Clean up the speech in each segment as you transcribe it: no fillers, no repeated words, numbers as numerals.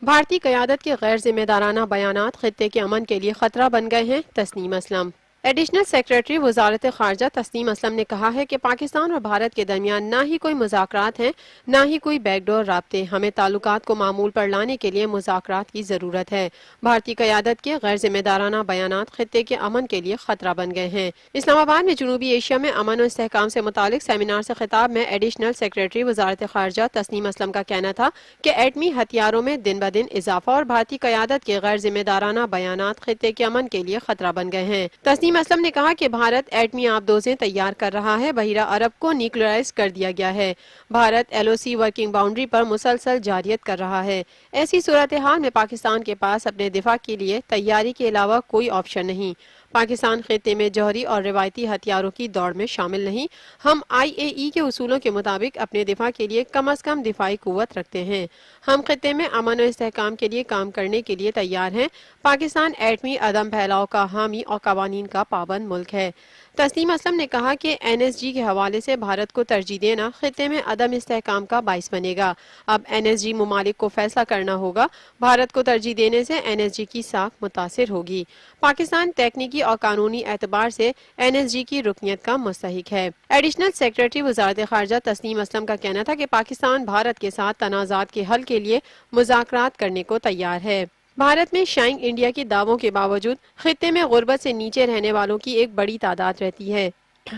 بھارتی قیادت کے غیر ذمہ دارانہ بیانات خطے کے امن کے لیے خطرہ بن گئے ہیں: تسنیم اسلم۔ ایڈیشنل سیکریٹری وزارت خارجہ تسنیم اسلم نے کہا ہے کہ پاکستان اور بھارت کے درمیان نہ ہی کوئی مذاکرات ہیں، نہ ہی کوئی بیک ڈور رابطے۔ ہمیں تعلقات کو معمول پر لانے کے لیے مذاکرات کی ضرورت ہے۔ بھارتی قیادت کے غیر ذمہ دارانہ بیانات خطے کے امن کے لیے خطرہ بن گئے ہیں۔ اسلام آباد میں جنوبی ایشیا میں امن و استحکام سے متعلق سیمینار سے خطاب میں ایڈیشنل سیکریٹری وزارت خارجہ تسنیم اسلم کا کہنا تھا کہ ایٹمی ہتھیاروں میں دن بدن اضافہ اور بھارتی قیادت کے غیر ذمہ دارانہ بیانات خطے کے امن کے لیے خطرہ بن گئے ہیں۔ تسنیم اسلم نے کہا کہ بھارت ایٹمی آبدوزیں تیار کر رہا ہے، بحیرہ عرب کو نیوکلیرائز کر دیا گیا ہے۔ بھارت ایل او سی ورکنگ باؤنڈری پر مسلسل جارحیت کر رہا ہے۔ ایسی صورتحال میں پاکستان کے پاس اپنے دفاع کے لیے تیاری کے علاوہ کوئی آپشن نہیں۔ پاکستان خطے میں جوہری اور روایتی ہتھیاروں کی دوڑ میں شامل نہیں۔ ہم آئی اے ای کے اصولوں کے مطابق اپنے دفاع کے لیے کم از کم دفاعی قوت رکھتے ہیں۔ ہم خطے میں امن و استحکام کے لیے کام کرنے کے لیے تیار ہیں۔ پاکستان ایٹمی عدم پھیلاؤ کا حامی اور قوانین کا پابند ملک ہے۔ تسنیم اسلم نے کہا کہ این ایس جی کے حوالے سے بھارت کو ترجیح دینا خطے میں عدم استحکام کا باعث بنے گا۔ اب این ایس جی ممالک کو فیصلہ کرنا ہوگا۔ بھارت کو ترجیح دینے سے این ایس جی کی ساکھ متاثر ہوگی۔ پاکستان تکنیکی اور قانونی اعتبار سے این ایس جی کی رکنیت کا مستحق ہے۔ ایڈیشنل سیکریٹری وزارت خارجہ تسنیم اسلم کا کہنا تھا کہ پاکستان بھارت کے ساتھ تنازعات کے حل کے لیے مذاکرات کرنے کو تیار ہے۔ بھارت میں شائنگ انڈیا کے دعووں کے باوجود خطے میں غربت سے نیچے رہنے والوں کی ایک بڑی تعداد رہتی ہے۔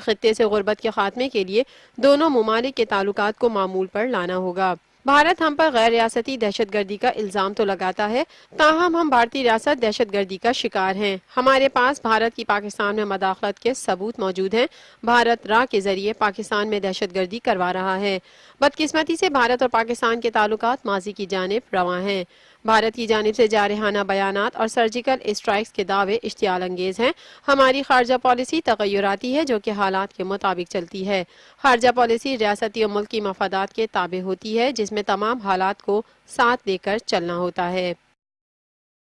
خطے سے غربت کے خاتمے کے لیے دونوں ممالک کے تعلقات کو معمول پر لانا ہوگا۔ بھارت ہم پر غیر ریاستی دہشت گردی کا الزام تو لگاتا ہے، تاہم ہم بھارتی ریاست دہشت گردی کا شکار ہیں۔ ہمارے پاس بھارت کی پاکستان میں مداخلت کے ثبوت موجود ہیں۔ بھارت راہ کے ذریعے پاکستان میں دہشت گردی کروا رہا ہے۔ بدقسمتی سے بھارت اور پاکستان کے تعلقات ماضی کی جانب رواں ہیں۔ بھارت کی جانب سے جارحانہ بیانات اور سرجیکل اسٹرائکس کے دعوے اشتعال انگیز ہیں۔ ہماری خارجہ پالیسی تغیراتی ہے جو کہ حالات کے مطابق چلتی ہے۔ خارجہ پالیسی ریاستی اور ملکی مفادات کے تابع ہوتی ہے، جس میں تمام حالات کو ساتھ لے کر چلنا ہوتا ہے۔